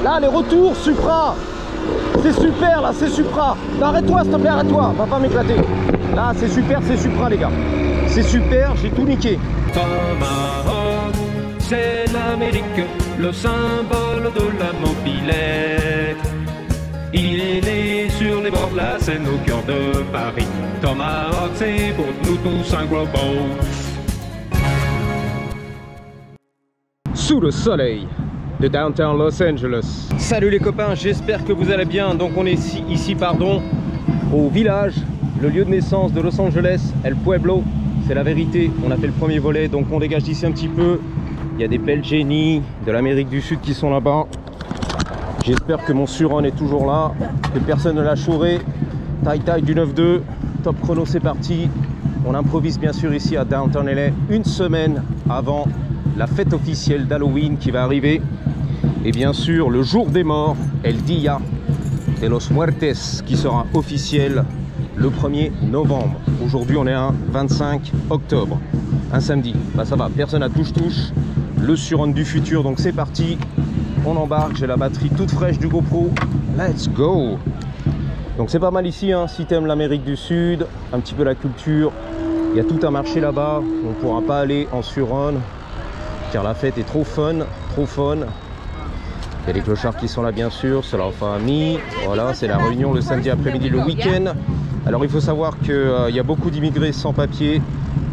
Là, les retours, Supra. C'est super, là, c'est Supra. Arrête-toi, s'il te plaît, arrête-toi. Va pas m'éclater. Là, c'est super, c'est Supra, les gars. C'est super, j'ai tout niqué. Tomahawk, c'est l'Amérique, le symbole de la mobilette. Il est né sur les bords de la Seine au cœur de Paris. Tomahawk, c'est pour nous tous un gros beau. Sous le soleil de downtown Los Angeles. Salut les copains, j'espère que vous allez bien. Donc on est ici au village, le lieu de naissance de Los Angeles, El Pueblo. C'est la vérité, on a fait le premier volet, donc on dégage d'ici un petit peu. Il y a des belles génies de l'Amérique du Sud qui sont là-bas. J'espère que mon Suron est toujours là, que personne ne l'a chouré. Taille du 9-2, top chrono, c'est parti. On improvise bien sûr ici à Downtown LA une semaine avant la fête officielle d'Halloween qui va arriver. Et bien sûr le jour des morts, El Dia de los Muertes, qui sera officiel le 1er novembre. Aujourd'hui on est un 25 octobre, un samedi. Bah ça va, personne à touche, le Suron du futur, donc c'est parti. On embarque, j'ai la batterie toute fraîche du GoPro. Let's go! Donc c'est pas mal ici, hein, si t'aimes l'Amérique du Sud, un petit peu la culture. Il y a tout un marché là-bas, on ne pourra pas aller en Suron car la fête est trop fun, trop fun. Il y a les clochards qui sont là bien sûr, c'est leur famille. Voilà, c'est la réunion le samedi après-midi, le week-end. Alors il faut savoir qu'il y a beaucoup d'immigrés sans papier.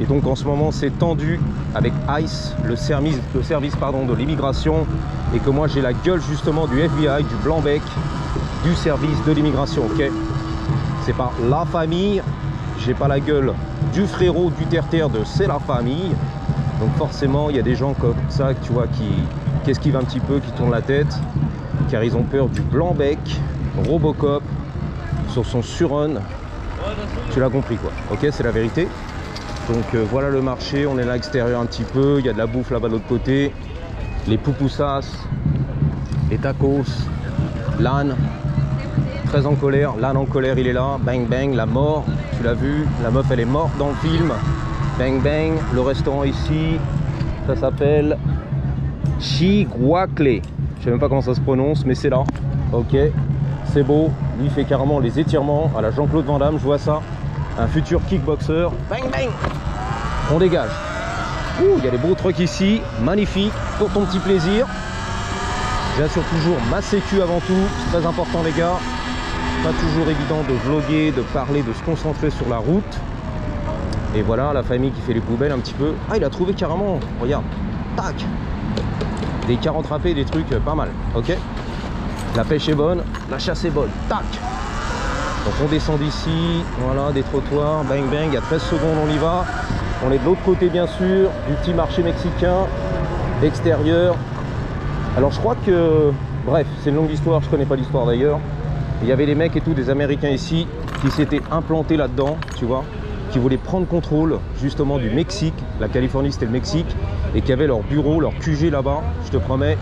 Et donc en ce moment c'est tendu avec ICE, le service de l'immigration. Et que moi j'ai la gueule justement du FBI, du blanc-bec, du service de l'immigration, ok? C'est pas la famille, j'ai pas la gueule du frérot du terre-terre de c'est la famille. Donc forcément il y a des gens comme ça, tu vois, qui esquivent un petit peu, qui tournent la tête, car ils ont peur du blanc-bec, Robocop, sur son Suron. Tu l'as compris quoi, ok, c'est la vérité. Donc voilà le marché, on est là à l'extérieur un petit peu, il y a de la bouffe là-bas de l'autre côté. Les pupusas, les tacos, l'âne, très en colère, l'âne en colère il est là, bang bang, la mort, tu l'as vu, la meuf elle est morte dans le film, bang bang, le restaurant ici, ça s'appelle Chiguacle, je sais même pas comment ça se prononce mais c'est là, ok, c'est beau, lui il fait carrément les étirements à la Jean-Claude Van Damme, je vois ça, un futur kickboxer, bang bang, on dégage. Il y a des beaux trucs ici, magnifiques, pour ton petit plaisir. J'assure toujours ma sécu avant tout, c'est très important les gars. Pas toujours évident de vlogger, de parler, de se concentrer sur la route. Et voilà, la famille qui fait les poubelles un petit peu. Ah, il a trouvé carrément, regarde, tac, des carottes râpées, des trucs pas mal, ok. La pêche est bonne, la chasse est bonne, tac. Donc on descend d'ici, voilà, des trottoirs, bang bang, il y a 13 secondes, on y va. On est de l'autre côté bien sûr, du petit marché mexicain, extérieur. Alors je crois que, bref, c'est une longue histoire, je connais pas l'histoire d'ailleurs. Il y avait des mecs et tout, des Américains ici, qui s'étaient implantés là-dedans, tu vois, qui voulaient prendre contrôle justement du Mexique. La Californie c'était le Mexique, et qui avaient leur bureau, leur QG là-bas, je te promets.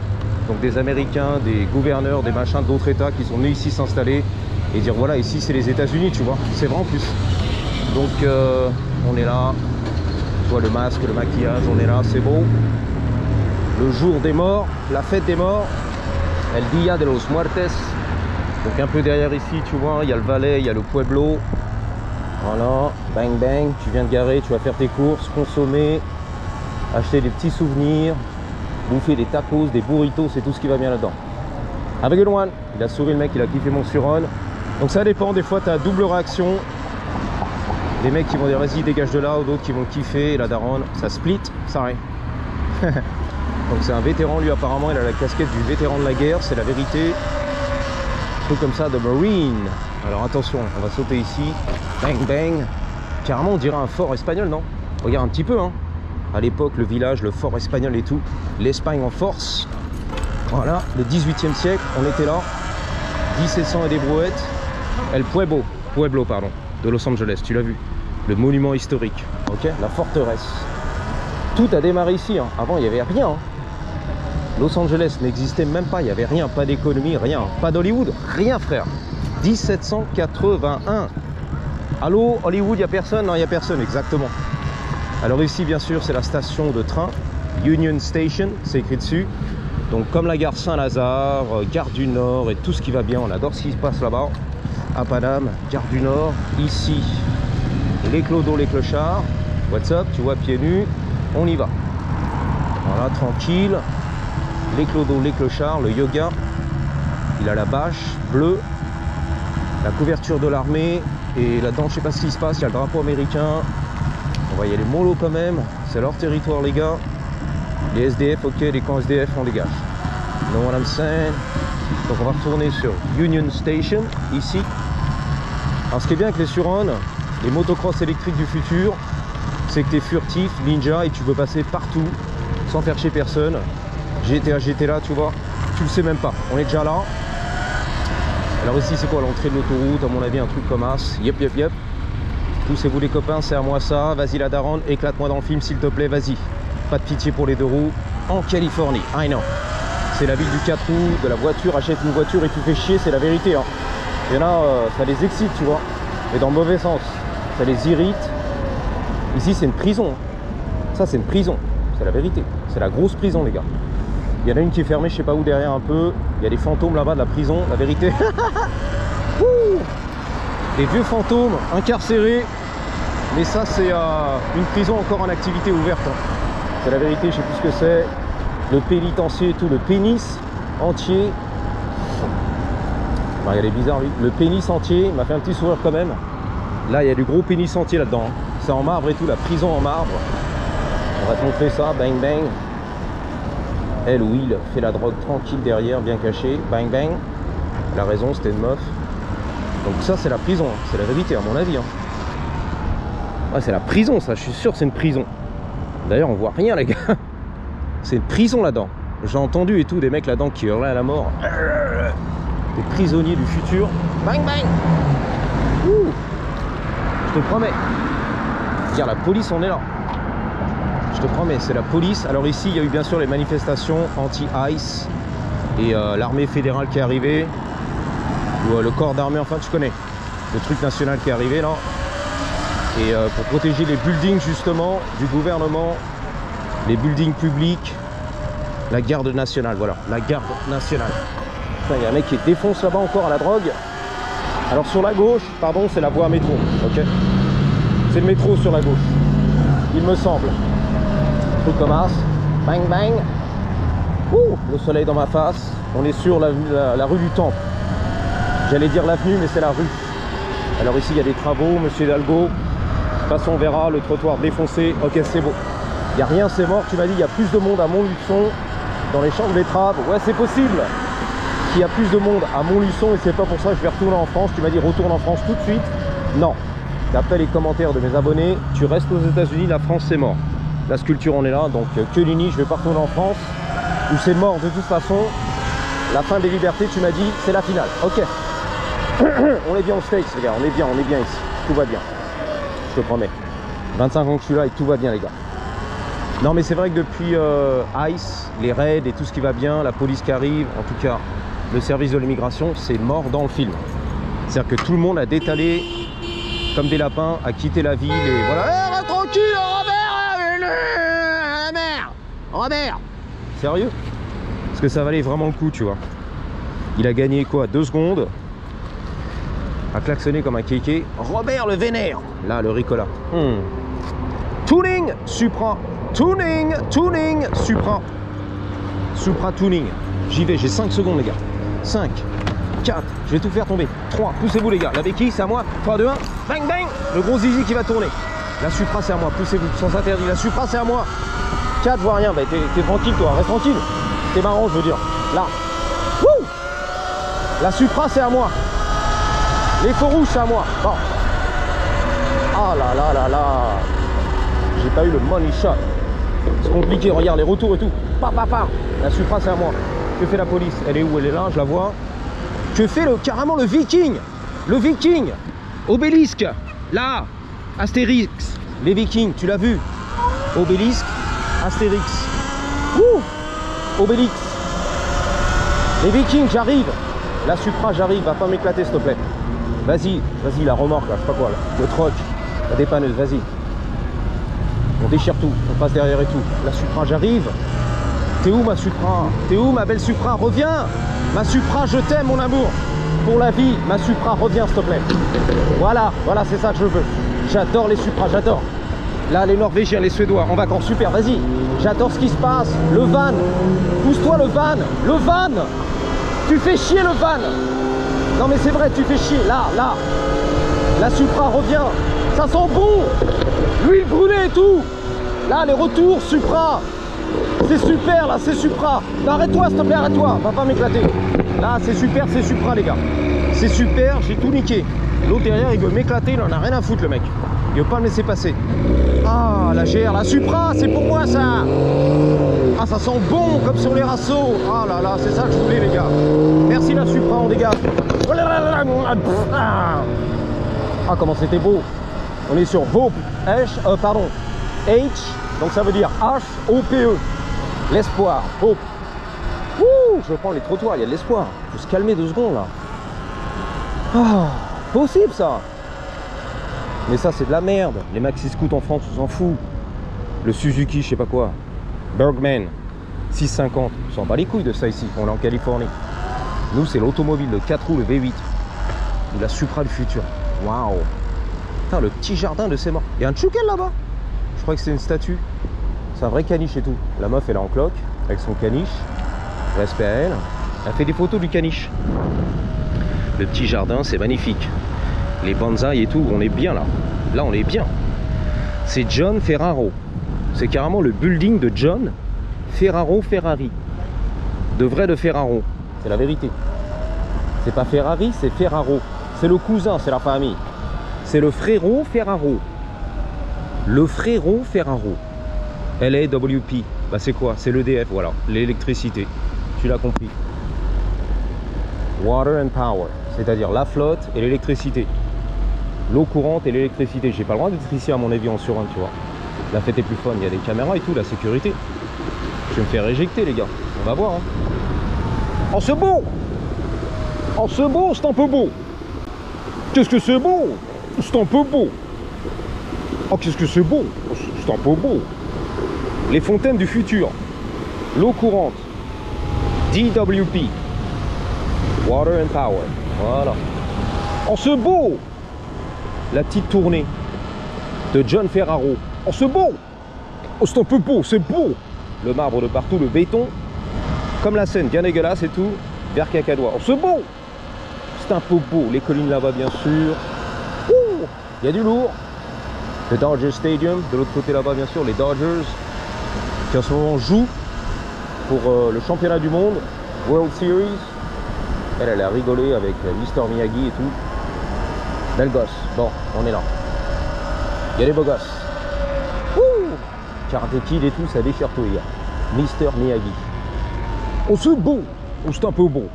Donc des Américains, des gouverneurs, des machins d'autres États qui sont venus ici s'installer et dire voilà, ici c'est les États-Unis, tu vois, c'est vrai en plus. Donc on est là. Tu vois le masque, le maquillage, on est là, c'est beau. Le jour des morts, la fête des morts, El Dia de los Muertes. Donc un peu derrière ici, tu vois, il y a le Valais, il y a le Pueblo. Voilà, bang bang, tu viens de garer, tu vas faire tes courses, consommer, acheter des petits souvenirs, bouffer des tacos, des burritos, c'est tout ce qui va bien là-dedans. Have a good one. Il a souri le mec, il a kiffé mon Suron. Donc ça dépend, des fois tu as double réaction. Des mecs qui vont dire vas-y dégage de là, ou d'autres qui vont kiffer, et la daronne, ça split, ça rien. Donc c'est un vétéran, lui apparemment il a la casquette du vétéran de la guerre, c'est la vérité. Un truc comme ça de Marine. Alors attention, on va sauter ici, bang bang. Carrément on dirait un fort espagnol, non? Regarde un petit peu, hein. À l'époque le village, le fort espagnol et tout, l'Espagne en force. Voilà, le 18e siècle, on était là, 1700 et des brouettes. El Pueblo pardon, de Los Angeles, tu l'as vu, le monument historique, ok, la forteresse. Tout a démarré ici, hein. Avant il n'y avait rien, hein. Los Angeles n'existait même pas, il n'y avait rien, pas d'économie, rien, pas d'Hollywood, rien frère. 1781. Allô, Hollywood, il n'y a personne? Non, il n'y a personne, exactement. Alors ici bien sûr c'est la station de train, Union Station, c'est écrit dessus. Donc comme la gare Saint-Lazare, gare du Nord et tout ce qui va bien, on adore ce qui se passe là-bas. À Paname, gare du Nord, ici, les clodos, les clochards. What's up, tu vois, pieds nus, on y va. Voilà, tranquille. Les clodos, les clochards, le yoga. Il a la bâche bleue, la couverture de l'armée. Et là-dedans, je sais pas ce qui se passe, il y a le drapeau américain. On va y aller mollo quand même. C'est leur territoire, les gars. Les SDF, ok, les camps SDF, on dégage. You know what I'm saying? Donc on va retourner sur Union Station, ici. Alors ce qui est bien avec les Sur-On, les motocross électriques du futur, c'est que tu es furtif, ninja, et tu peux passer partout, sans faire chier personne. j'étais là, tu vois, tu le sais même pas. On est déjà là. Alors ici, c'est quoi l'entrée de l'autoroute? À mon avis, un truc comme as. Yep. Poussez-vous les copains, c'est à moi ça. Vas-y la daronne, éclate-moi dans le film s'il te plaît, vas-y. Pas de pitié pour les deux roues. En Californie, I know. C'est la ville du 4 roues, de la voiture, achète une voiture et tu fais chier, c'est la vérité. Hein. Il y en a, ça les excite, tu vois. Mais dans le mauvais sens. Ça les irrite. Ici, c'est une prison. Ça, c'est une prison. C'est la vérité. C'est la grosse prison, les gars. Il y en a une qui est fermée, je sais pas où, derrière un peu. Il y a des fantômes là-bas de la prison, la vérité. Des vieux fantômes incarcérés. Mais ça, c'est une prison encore en activité ouverte. Hein. C'est la vérité, je sais plus ce que c'est. Le pénitencier et tout, le pénis entier. Bah, il y a des bizarres, lui. Le pénis entier, il m'a fait un petit sourire quand même. Là, il y a du gros pénis entier là-dedans. Hein. C'est en marbre et tout, la prison en marbre. On va te montrer ça, bang bang. Elle, Will, fait la drogue tranquille derrière, bien cachée, bang bang. Elle a raison, c'était une meuf. Donc ça, c'est la prison, hein. C'est la vérité à mon avis. Hein. Ouais, c'est la prison, ça, je suis sûr que c'est une prison. D'ailleurs, on voit rien, les gars. C'est une prison là-dedans. J'ai entendu et tout, des mecs là-dedans qui hurlaient à la mort. Des prisonniers du futur. Bang bang. Ouh. Je te promets. Regarde, la police, on est là. Je te promets, c'est la police. Alors ici, il y a eu bien sûr les manifestations anti-ICE et l'armée fédérale qui est arrivée, ou le corps d'armée, enfin tu connais, le truc national qui est arrivé là. Et pour protéger les buildings justement du gouvernement, les buildings publics, la garde nationale, voilà, la garde nationale. Il y a un mec qui défonce là-bas encore à la drogue. Alors sur la gauche, pardon, c'est la voie métro, ok. C'est le métro sur la gauche, il me semble. Truc comme as, bang bang. Ouh, le soleil dans ma face. On est sur la rue du Temple. J'allais dire l'avenue, mais c'est la rue. Alors ici, il y a des travaux, monsieur Hidalgo. De toute façon, on verra, le trottoir défoncé. Ok, c'est beau. Il n'y a rien, c'est mort. Tu m'as dit, il y a plus de monde à Montluçon, dans les champs de betteraves. Ouais, c'est possible qu'il y a plus de monde à Montluçon et c'est pas pour ça que je vais retourner en France. Tu m'as dit, retourne en France tout de suite. Non. D'après les commentaires de mes abonnés, tu restes aux États-Unis, la France, c'est mort. La sculpture, on est là, donc que l'uni, je vais pas retourner en France, où c'est mort de toute façon. La fin des libertés, tu m'as dit, c'est la finale. Ok. On est bien aux States, les gars, on est bien ici. Tout va bien. Je te promets. 25 ans que je suis là et tout va bien, les gars. Non, mais c'est vrai que depuis ICE, les raids et tout ce qui va bien, la police qui arrive, en tout cas, le service de l'immigration, c'est mort dans le film. C'est-à-dire que tout le monde a détalé comme des lapins, a quitté la ville et voilà. Hey, tranquille, Robert! Sérieux? Parce que ça valait vraiment le coup, tu vois. Il a gagné quoi? 2 secondes. A klaxonné comme un kéké. Robert le vénère. Là, le Ricola. Tuning, Supra. Tuning, Supra. Supra tuning. J'y vais, j'ai 5 secondes, les gars. 5, 4, je vais tout faire tomber. 3, poussez-vous, les gars. La béquille, c'est à moi. 3, 2, 1. Bang, bang. Le gros zizi qui va tourner. La Supra, c'est à moi. Poussez-vous, sans interdit. La Supra, c'est à moi. 4, je vois rien. Bah, t'es tranquille, toi. Reste tranquille. T'es marrant, je veux dire. Là. Wouh. La Supra, c'est à moi. Les feux rouges, c'est à moi. Bon. Ah là là là là. J'ai pas eu le money shot. C'est compliqué. Regarde les retours et tout. Pa. La Supra, c'est à moi. Que fait la police? Elle est où? Elle est là, je la vois. Que fait carrément le Viking? Le Viking. Obélisque. Là. Astérix. Les Vikings, tu l'as vu? Obélisque. Astérix. Ouh. Obélix. Les Vikings, j'arrive. La Supra, j'arrive. Va pas m'éclater, s'il te plaît. Vas-y, la remorque, là, je sais pas quoi, là. Le troc, la dépanneuse, vas-y. On déchire tout, on passe derrière et tout. La Supra, j'arrive. T'es où ma Supra? T'es où ma belle Supra? Reviens! Ma Supra, je t'aime mon amour! Pour la vie, ma Supra, reviens s'il te plaît. Voilà, voilà, c'est ça que je veux. J'adore les Supra, j'adore. Là, les Norvégiens, les Suédois, en vacances, super, vas-y. J'adore ce qui se passe. Le van. Pousse-toi le van. Le van. Tu fais chier le van. Non mais c'est vrai, tu fais chier. Là, là. La Supra revient. Ça sent bon. L'huile brûlée et tout. Là, les retours, Supra. C'est super, là, c'est Supra. Arrête-toi, s'il te plaît, arrête-toi. Va pas m'éclater. Là, c'est super, c'est Supra, les gars. C'est super, j'ai tout niqué. L'autre derrière, il veut m'éclater, il en a rien à foutre, le mec. Il veut pas me laisser passer. Ah, la GR, la Supra, c'est pour moi, ça. Ah, ça sent bon, comme sur les rassos. Ah là là, c'est ça que je voulais, les gars. Merci, la Supra, on dégage. Ah, comment c'était beau. On est sur Hope, pardon, H, donc ça veut dire H-O-P-E. L'espoir, Hope. Ouh, je prends les trottoirs, il y a de l'espoir. Faut se calmer 2 secondes, là. Ah, possible, ça. Mais ça, c'est de la merde. Les maxi scouts en France, on s'en fout. Le Suzuki, je sais pas quoi. Bergman, 650. On s'en bat les couilles de ça ici. On est en Californie. Nous, c'est l'automobile de 4 roues, le V8. Ou la Supra du futur. Waouh. Putain, le petit jardin de ces morts. Il y a un tchoukel là-bas. Je crois que c'est une statue. C'est un vrai caniche et tout. La meuf, elle est en cloque avec son caniche. Respect à elle. Elle fait des photos du caniche. Le petit jardin, c'est magnifique. Les bonsaïs et tout, on est bien là. Là, on est bien. C'est John Ferraro. C'est carrément le building de John Ferraro Ferrari. De vrai de Ferraro. C'est la vérité. C'est pas Ferrari, c'est Ferraro. C'est le cousin, c'est la famille. C'est le frérot Ferraro. Le frérot Ferraro. LAWP. Bah c'est quoi? C'est l'EDF, voilà. L'électricité. Tu l'as compris. Water and Power. C'est-à-dire la flotte et l'électricité. L'eau courante et l'électricité. J'ai pas le droit d'être ici à mon avis en surrun, tu vois. La fête est plus fun, il y a des caméras et tout, la sécurité. Je vais me faire éjecter, les gars. On va voir. Hein. Oh, c'est beau! Oh, c'est beau, c'est un peu beau. Qu'est-ce que c'est beau? C'est un peu beau. Oh, qu'est-ce que c'est beau? C'est un peu beau. Les fontaines du futur. L'eau courante. DWP. Water and Power. Voilà. Oh, c'est beau! La petite tournée de John Ferraro. Oh, c'est beau! Oh, c'est un peu beau, c'est beau! Le marbre de partout, le béton. Comme la Seine, bien dégueulasse et tout. Vert cacadois. Oh, c'est beau! C'est un peu beau. Les collines là-bas, bien sûr. Il y a du lourd. Le Dodger Stadium. De l'autre côté là-bas, bien sûr, les Dodgers. Qui en ce moment jouent pour le championnat du monde. World Series. Elle a rigolé avec Mister Miyagi et tout. Belle gosse. Bon, on est là. Il y a des beaux gosses. Karate Kid et tout, ça déchire tout, les gars. Mister Miyagi. Oh, c'est beau. Oh, c'est un peu beau.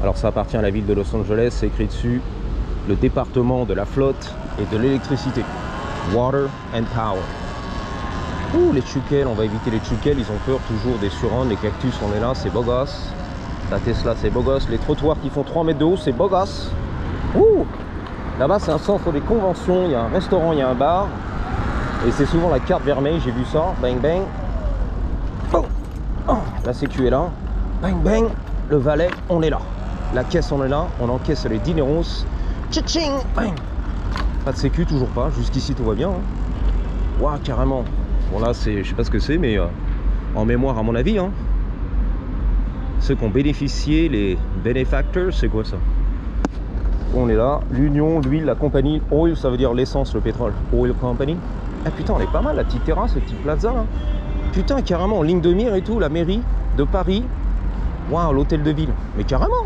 Alors, ça appartient à la ville de Los Angeles. C'est écrit dessus le département de la flotte et de l'électricité. Water and Power. Ouh, les tchoukels, on va éviter les tchoukels. Ils ont peur toujours des surruns. Les cactus, on est là, c'est beau gosse. La Tesla, c'est beau gosse. Les trottoirs qui font 3 mètres de haut, c'est beau gosse. Ouh. Là-bas, c'est un centre des conventions. Il y a un restaurant, il y a un bar. Et c'est souvent la carte vermeille, j'ai vu ça. Bang, bang. Oh. Oh. La sécu est là. Bang, bang. Le valet, on est là. La caisse, on est là. On encaisse les dineros. Tching, bang. Pas de sécu, toujours pas. Jusqu'ici, tout va bien. Hein. Ouah, carrément. Bon, là, c'est, je sais pas ce que c'est, mais en mémoire, à mon avis. Hein. Ceux qui ont bénéficié, les benefactors, c'est quoi ça? On est là, l'union, l'huile, la compagnie, oil, ça veut dire l'essence, le pétrole, oil company. Ah putain, on est pas mal, la petite terrasse, le petit plaza là. Putain, carrément, en ligne de mire et tout, la mairie de Paris. Waouh, l'hôtel de ville, mais carrément.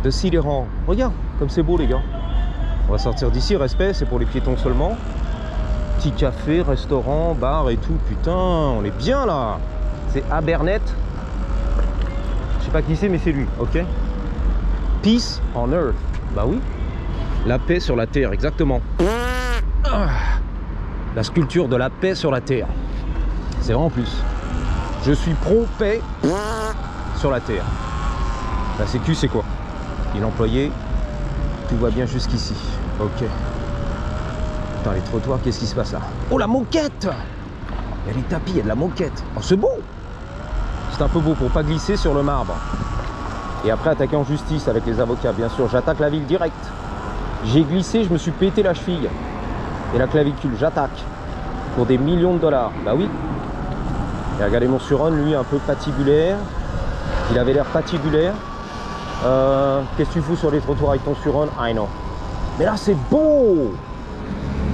De City Hall, regarde, comme c'est beau les gars. On va sortir d'ici, respect, c'est pour les piétons seulement. Petit café, restaurant, bar et tout, putain, on est bien là. C'est Abernet. Je sais pas qui c'est, mais c'est lui, ok. Peace on Earth. Bah oui, la paix sur la terre, exactement. La sculpture de la paix sur la terre. C'est vrai en plus. Je suis pro-paix sur la terre. La sécu, c'est quoi? Il est employé. Tout va bien jusqu'ici. Ok. Putain, les trottoirs, qu'est-ce qui se passe là? Oh, la moquette! Il y a les tapis, il y a de la moquette. Oh, c'est beau! c'est un peu beau pour pas glisser sur le marbre. Et après attaquer en justice avec les avocats, bien sûr. J'attaque la ville direct. J'ai glissé, je me suis pété la cheville et la clavicule. J'attaque pour des millions de dollars. Bah oui. Et regardez mon Suron, lui, un peu patibulaire. Il avait l'air patibulaire. Qu'est-ce que tu fous sur les trottoirs avec ton Suron? Ah non. Mais là, c'est beau.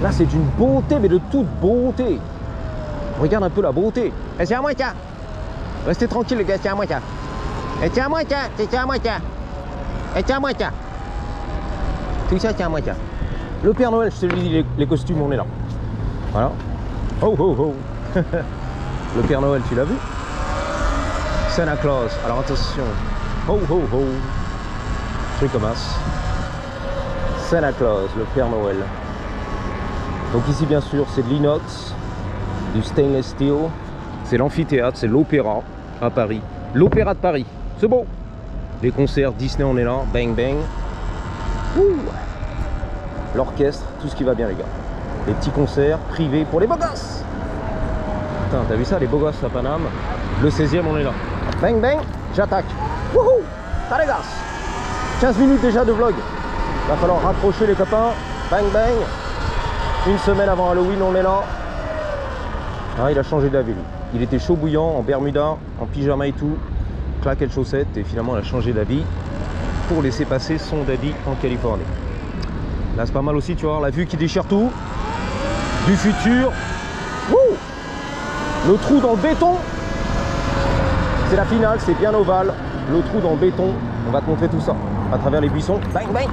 Là, c'est d'une beauté, mais de toute beauté. Regarde un peu la beauté. Et c'est à moi, tiens. Restez tranquille, les gars, c'est à moi, tiens. Et c'est à moi, tiens. C'est à moi, tiens. Et c'est à moi, tiens. Tout ça, c'est à moi, tiens. Le Père Noël, je te dis, les costumes, on est là. Voilà. Oh, oh, oh. Le Père Noël, tu l'as vu? Santa Claus. Alors attention. Ho, ho, ho. Truc comme as. Santa Claus, le Père Noël. Donc ici, bien sûr, c'est de l'inox, du stainless steel. C'est l'amphithéâtre, c'est l'opéra à Paris. L'opéra de Paris. C'est beau. Les concerts, Disney, on est là. Bang, bang. L'orchestre, tout ce qui va bien, les gars. Les petits concerts privés pour les beaux gosses. Putain, t'as vu ça, les beaux gosses à Paname? Le 16e, on est là. Bang, bang, j'attaque. Wouhou, ça les gosses. 15 minutes déjà de vlog. Va falloir rapprocher les copains. Bang, bang. Une semaine avant Halloween, on est là. Ah, il a changé d'avis, lui. Il était chaud bouillant, en bermuda, en pyjama et tout. Claquette de chaussettes. Et finalement, il a changé d'avis pour laisser passer son daddy en Californie. Là, c'est pas mal aussi, tu vois, la vue qui déchire tout. Du futur. Wouh, le trou dans le béton. C'est la finale, c'est bien ovale. Le trou dans le béton. On va te montrer tout ça à travers les buissons. Bang, bang.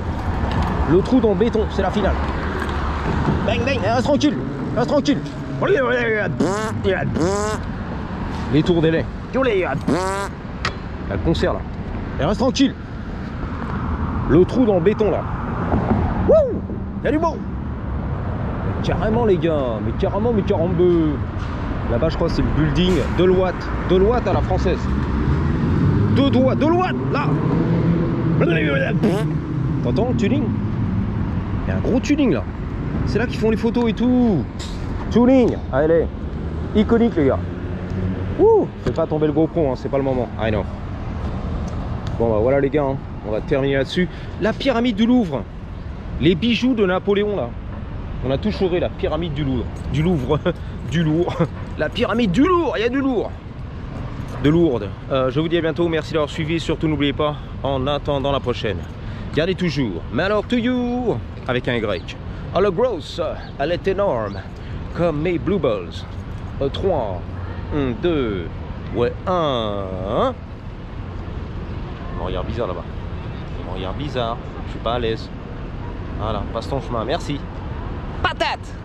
Le trou dans le béton, c'est la finale. Bang, bang. Reste tranquille. Reste tranquille. Les tours délai. Il y a le concert là. Et reste tranquille. Le trou dans le béton là. Wouh, il y a du beau. Mais carrément les gars. Mais carrément, mais carambeu. Là-bas je crois c'est le building Deloitte. Deloitte à la française. Deloitte là. T'entends le tuning? Il y a un gros tuning là. C'est là qu'ils font les photos et tout. Tuning. Allez. Iconique les gars. Ouh. Fais pas tomber le GoPro, hein, c'est pas le moment. I know. Bon bah voilà les gars, hein. On va terminer là-dessus. La pyramide du Louvre. Les bijoux de Napoléon là. On a tout chouré, la pyramide du Louvre. Du Louvre. Du lourd. La pyramide du lourd, il y a du lourd. De Lourdes. Je vous dis à bientôt, merci d'avoir suivi. Surtout n'oubliez pas, en attendant la prochaine, gardez toujours Malheur to you avec un Y. Elle est grosse, elle est énorme, comme mes Blue Balls. 3, 1, 2, ouais, 1. On me regarde bizarre là-bas. On me regarde bizarre, je suis pas à l'aise. Voilà, passe ton chemin, merci. Patate!